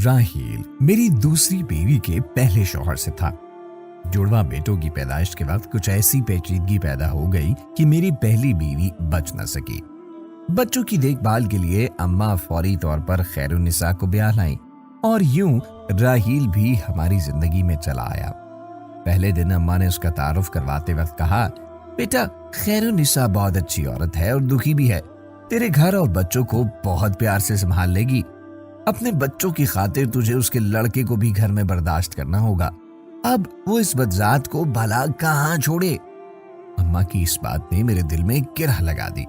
राहील मेरी दूसरी बीवी के पहले शौहर से था। जुड़वा बेटों की पैदाइश के वक्त कुछ ऐसी पेचीदगी पैदा हो गई कि मेरी पहली बीवी बच न सकी। बच्चों की देखभाल के लिए अम्मा फौरी तौर पर खैरुन्निसा को ब्याह लाई और यूं राहील भी हमारी जिंदगी में चला आया। पहले दिन अम्मा ने उसका तारुफ करवाते वक्त कहा, बेटा खैरुन्निसा बहुत अच्छी औरत है और दुखी भी है, तेरे घर और बच्चों को बहुत प्यार से संभाल लेगी। अपने बच्चों की खातिर तुझे उसके लड़के को भी घर में बर्दाश्त करना होगा। अब वो इस बदजात को भला कहाँ छोड़े। अम्मा की इस बात ने मेरे दिल में गिरह लगा दी।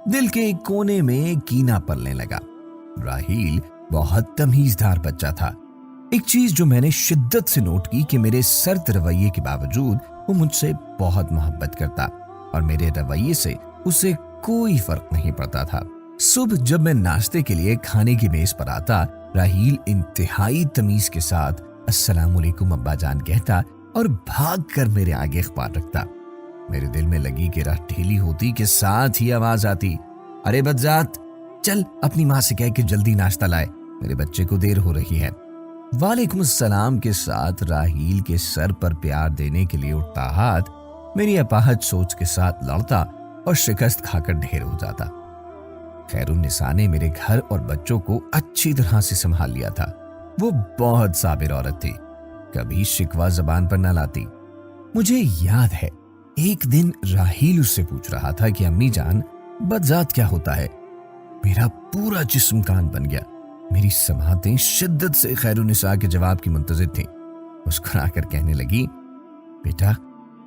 दिल के एक कोने में कीना पलने लगा। राहील बहुत तमीजदार बच्चा था। एक चीज जो मैंने शिद्दत से नोट की कि मेरे सर्द रवैये के बावजूद वो मुझसे बहुत मोहब्बत करता और मेरे रवैये से उसे कोई फर्क नहीं पड़ता था। सुबह जब मैं नाश्ते के लिए खाने की मेज पर आता, राहील इंतहाई तमीज के साथ अस्सलामुअलैकुम अब्बा जान कहता और भाग कर मेरे आगे अखबार रखता। मेरे दिल में लगी कि राह ढीली होती के साथ ही आवाज आती, अरे बदजात, चल अपनी माँ से कह के जल्दी नाश्ता लाए, मेरे बच्चे को देर हो रही है। वालेकुम अस्सलाम के साथ राहील के सर पर प्यार देने के लिए उठता हाथ मेरी अपाहज सोच के साथ लड़ता और शिकस्त खाकर ढेर हो जाता। खैरुन्निसा ने मेरे घर और बच्चों को अच्छी तरह से संभाल लिया था। वो बहुत साबिर औरत थी, कभी शिकवा जबान पर न लाती। मुझे याद है एक दिन राहील उससे पूछ रहा था कि अम्मी जान, बदजात क्या होता है। मेरा पूरा जिस्म कान बन गया। मेरी समातें शिद्दत से खैरुन्निसा के जवाब की मुंतजिर थी। मुस्कुराकर कहने लगी, बेटा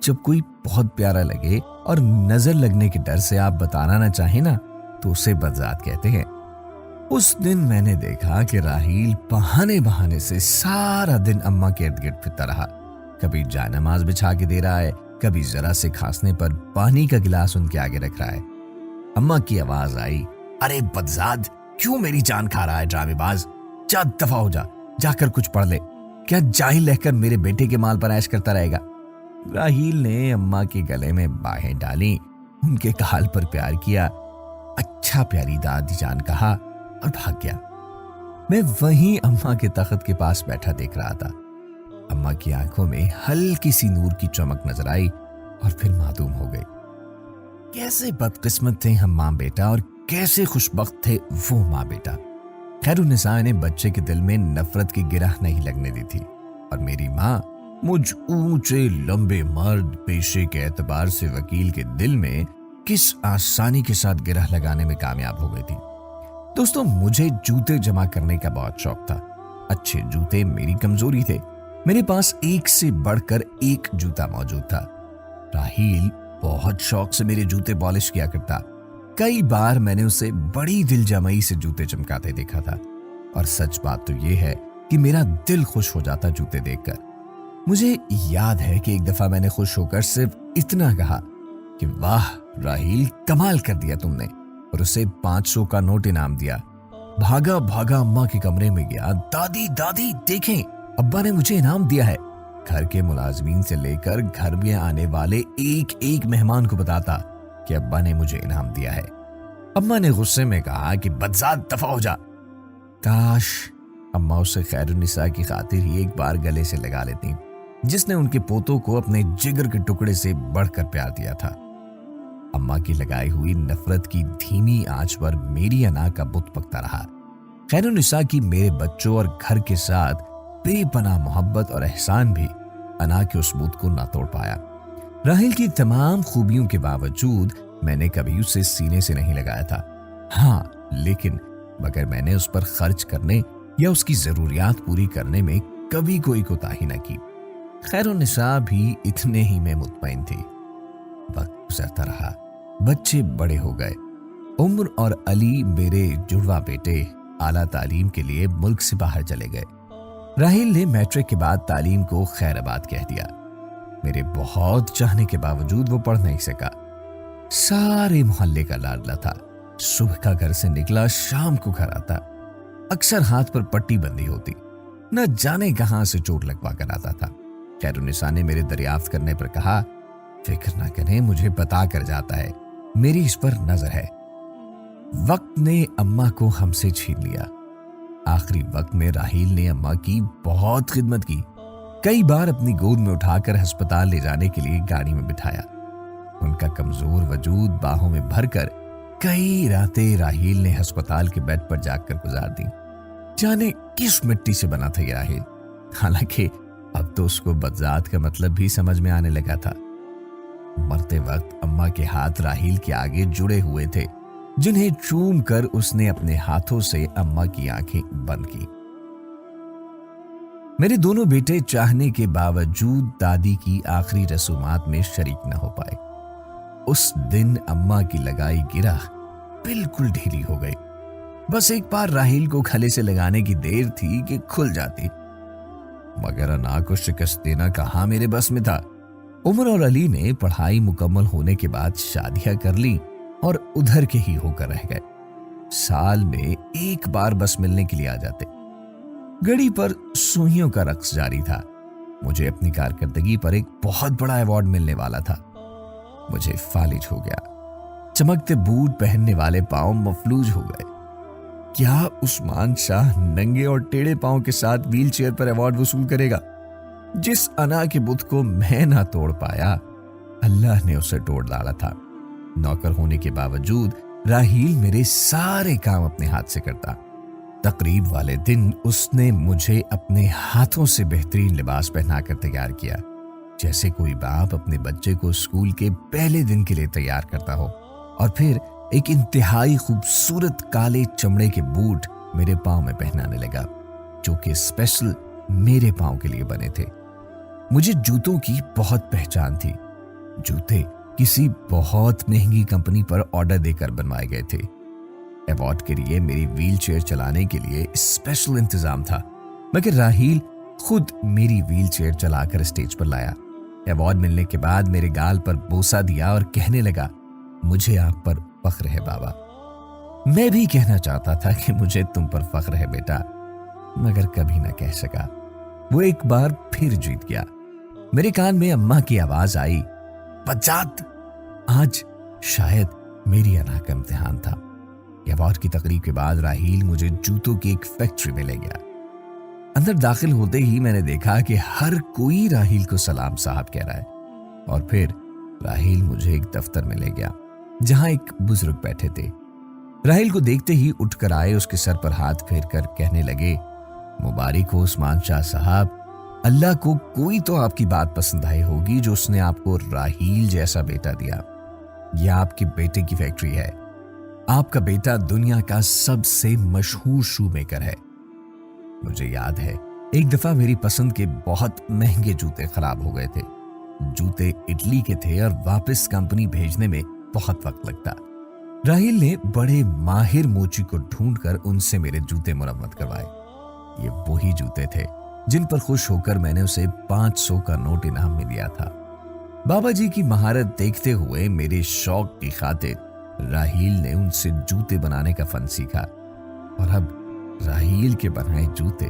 जब कोई बहुत प्यारा लगे और नजर लगने के डर से आप बताना ना चाहे ना, तो उसे बदजात कहते हैं। उस दिन मैंने देखा कि राहील बहाने बहाने से सारा दिन अम्मा के इर्द गिर्द फिरता रहा। कभी जायनमाज बिछा के दे रहा है, कभी जरा से खांसने पर पानी का गिलास उनके आगे रख रहा है। अम्मा की आवाज आई, अरे बदजात, क्यों मेरी जान खा रहा है ड्रामेबाज, जा दफा हो जा, जाकर कुछ पढ़ ले। क्या जाहिल रहकर मेरे बेटे के माल पर ऐश करता रहेगा। राहील ने अम्मा के गले में बाहें डाली, उनके गाल पर प्यार किया, अच्छा प्यारी दादी जान कहा और भाग गया। मैं वहीं अम्मा के तख्त के पास बैठा देख रहा था। अम्मा की आंखों में हल्की सी नूर की चमक नजर आई और फिर मासूम हो गई। कैसे बदकिस्मत थे हम माँ बेटा और कैसे खुशबख्त थे वो माँ बेटा। खैरुन्निसा ने बच्चे के दिल में नफरत की गिरह नहीं लगने दी थी और मेरी माँ मुझ ऊंचे लंबे मर्द पेशे के एतबार से वकील के दिल में किस आसानी के साथ गिरह लगाने में कामयाब हो गई थी। दोस्तों, मुझे जूते जमा करने का बहुत शौक था। अच्छे जूते मेरी कमजोरी थे। मेरे पास एक से बढ़कर एक जूता मौजूद था। राहील बहुत शौक से मेरे जूते पॉलिश किया करता। कई बार मैंने उसे बड़ी दिलजमाई से जूते चमकाते देखा था और सच बात तो यह है कि मेरा दिल खुश हो जाता जूते देखकर। मुझे याद है कि एक दफा मैंने खुश होकर सिर्फ इतना कहा कि वाह राहील, कमाल कर दिया तुमने, और उसे 500 का नोट इनाम दिया। भागा भागा अम्मा के कमरे में गया, दादी दादी देखें, अब्बा ने मुझे इनाम दिया है। घर के मुलाजमीन से लेकर घर में आने वाले एक एक मेहमान को बताता कि अब्बा ने मुझे इनाम दिया है। अम्मा ने गुस्से में कहा कि बदजात, दफा हो जा। काश अम्मा उसे खैरुन्निसा की खातिर ही एक बार गले से लगा लेती, जिसने उनके पोतों को अपने जिगर के टुकड़े से बढ़कर प्यार दिया था। अम्मा की लगाई हुई नफरत की धीमी आंच पर मेरी अना का बुत पकता रहा। खैरुन्निसा की मेरे बच्चों और घर के साथ बेपनाह मोहब्बत और एहसान भी अना के उस बुत को ना तोड़ पाया। राहील की तमाम खूबियों के बावजूद मैंने कभी उसे सीने से नहीं लगाया था। हाँ, लेकिन मगर मैंने उस पर खर्च करने या उसकी जरूरियात पूरी करने में कभी कोई कोताही न की। खैरुन्निसा भी इतने ही में मुतमईन थी। वक्त गुजरता रहा, बच्चे बड़े हो गए। उम्र और अली मेरे जुड़वा बेटे आला तालीम के लिए मुल्क से बाहर चले गए। राहील ने मैट्रिक के बाद तालीम को खैराबाद कह दिया। मेरे बहुत चाहने के बावजूद वो पढ़ नहीं सका। सारे मोहल्ले का लाडला था। सुबह का घर से निकला, शाम को घर आता। अक्सर हाथ पर पट्टी बंधी होती, न जाने कहां से चोट लगवा कर आता था। खैरुन्निसा ने मेरे दरियाफ्त करने पर कहा, फिक्र ना करें, मुझे बता कर जाता है, मेरी इस पर नजर है। वक्त ने अम्मा को हमसे छीन लिया। आखिरी वक्त में राहील ने अम्मा की बहुत खिदमत की। कई बार अपनी गोद में उठाकर अस्पताल ले जाने के लिए गाड़ी में बिठाया। उनका कमजोर वजूद बाहों में भरकर कई रातें राहील ने अस्पताल के बेड पर जाकर गुजार दी। जाने किस मिट्टी से बना था ये राहील। हालांकि अब तो उसको बदजात का मतलब भी समझ में आने लगा था। मरते वक्त अम्मा के हाथ राहील के आगे जुड़े हुए थे, जिन्हें चूम कर उसने अपने हाथों से अम्मा की आंखें बंद की। मेरे दोनों बेटे चाहने के बावजूद दादी की आखिरी रसूमात में शरीक न हो पाए। उस दिन अम्मा की लगाई गिरह बिल्कुल ढीली हो गई। बस एक बार राहील को गले से लगाने की देर थी कि खुल जाती, मगर अना को शिकस्त देना कहाँ मेरे बस में था। उमर और अली ने पढ़ाई मुकम्मल होने के बाद शादियां कर ली और उधर के ही होकर रह गए। साल में एक बार बस मिलने के लिए आ जाते। गड़ी पर सुइयों का रक्स जारी था। मुझे अपनी कारकर्दगी पर एक बहुत बड़ा अवार्ड मिलने वाला था। मुझे फालिज हो गया। चमकते बूट पहनने वाले पांव मफलूज हो गए। क्या उस्मान शाह नंगे और टेढ़े पांव के साथ व्हील चेयर पर अवार्ड वसूल करेगा? जिस अना के बुत को मैं ना तोड़ पाया, अल्लाह ने उसे तोड़ डाला था। नौकर होने के बावजूद राहील मेरे सारे काम अपने हाथ से करता। तकरीब वाले दिन उसने मुझे अपने हाथों से बेहतरीन लिबास पहनाकर तैयार किया, जैसे कोई बाप अपने बच्चे को स्कूल के पहले दिन के लिए तैयार करता हो। और फिर एक इंतहाई खूबसूरत काले चमड़े के बूट मेरे पांव में पहनाने लगा, जो कि स्पेशल मेरे पांव के लिए बने थे। मुझे जूतों की बहुत पहचान थी। जूते किसी बहुत महंगी कंपनी पर ऑर्डर देकर बनवाए गए थे। अवार्ड के लिए मेरी व्हील चेयर चलाने के लिए स्पेशल इंतजाम था, मगर राहील खुद मेरी व्हील चेयर चलाकर स्टेज पर लाया। अवार्ड मिलने के बाद मेरे गाल पर बोसा दिया और कहने लगा, मुझे आप पर फख्र है बाबा। मैं भी कहना चाहता था कि मुझे तुम पर फख्र है बेटा, मगर कभी ना कह सका। वो एक बार फिर जीत गया। मेरे कान में अम्मा की आवाज आई, बच्चात। आज शायद मेरी अना का इम्तिहान था। अवार्ड की तकरीब के बाद राहील मुझे जूतों की एक फैक्ट्री में ले गया। अंदर दाखिल होते ही मैंने देखा कि हर कोई राहील को सलाम साहब कह रहा है। और फिर राहील मुझे एक दफ्तर में ले गया, जहां एक बुजुर्ग बैठे थे। राहील को देखते ही उठकर आए, उसके सर पर हाथ फेर कर कहने लगे, मुबारक हो उस्मान शाह साहब। अल्लाह को कोई तो आपकी बात पसंद आई होगी जो उसने आपको राहील जैसा बेटा दिया। यह आपके बेटे की फैक्ट्री है। आपका बेटा दुनिया का सबसे मशहूर शू मेकर है। मुझे याद है एक दफा मेरी पसंद के बहुत महंगे जूते खराब हो गए थे। जूते इटली के थे और वापस कंपनी भेजने में बहुत वक्त लगता। राहील ने बड़े माहिर मोची को ढूंढकर उनसे मेरे जूते मुरम्मत करवाए। ये वही जूते थे जिन पर खुश होकर मैंने उसे 500 का नोट इनाम में दिया था। बाबा जी की महारत देखते हुए मेरे शौक की खातिर राहील ने उनसे जूते बनाने का फन सीखा, और अब राहील के बनाए जूते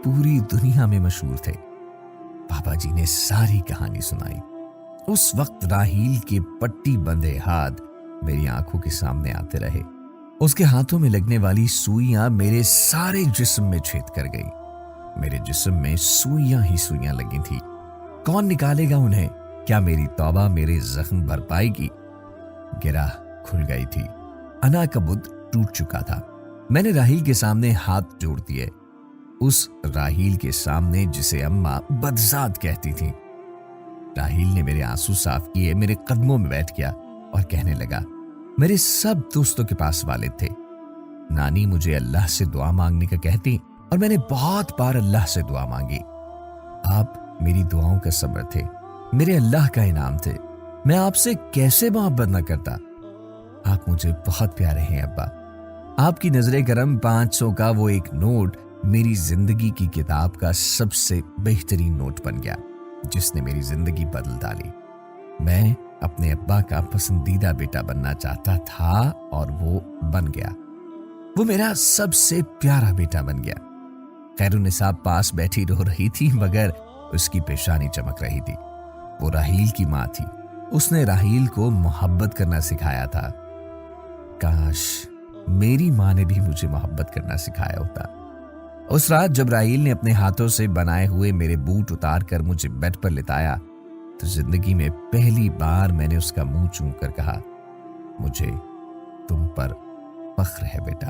पूरी दुनिया में मशहूर थे। बाबा जी ने सारी कहानी सुनाई। उस वक्त राहील के पट्टी बंधे हाथ मेरी आंखों के सामने आते रहे। उसके हाथों में लगने वाली सुइयां मेरे सारे जिस्म में छेद कर गई। मेरे जिस्म में सुइयां ही सुइयां लगी थी। कौन निकालेगा उन्हें? क्या मेरी तौबा मेरे जख्म भर पाएगी? गिराह खुल गई थी। अना का बुत टूट चुका था। मैंने राहील के सामने हाथ जोड़ दिए, उस राहील के सामने जिसे अम्मा बदजात कहती थी। राहील ने मेरे आंसू साफ किए, मेरे कदमों में बैठ गया और कहने लगा, मेरे सब दोस्तों के पास वालिद थे। नानी मुझे अल्लाह से दुआ मांगने का कहती और मैंने बहुत बार अल्लाह से दुआ मांगी। आप मेरी दुआओं का सब्र थे, मेरे अल्लाह का इनाम थे। मैं आपसे कैसे मोहब्बत न करता। आप मुझे बहुत प्यारे हैं अब्बा। आपकी नजरे करम 500 का वो एक नोट मेरी जिंदगी की किताब का सबसे बेहतरीन नोट बन गया, जिसने मेरी जिंदगी बदल डाली। मैं अपने अब्बा का पसंदीदा बेटा बनना चाहता था और वो बन गया। वो मेरा सबसे प्यारा बेटा बन गया। खैरुन्निसा पास बैठी रो रही थी, मगर उसकी पेशानी चमक रही थी। वो राहील की माँ थी। उसने राहील को मोहब्बत करना सिखाया था। काश मेरी माँ ने भी मुझे मोहब्बत करना सिखाया होता। उस रात जब राहील ने अपने हाथों से बनाए हुए मेरे बूट उतार कर मुझे बेड पर लिटाया तो जिंदगी में पहली बार मैंने उसका मुंह चूम कर कहा, मुझे तुम पर फख्र है बेटा।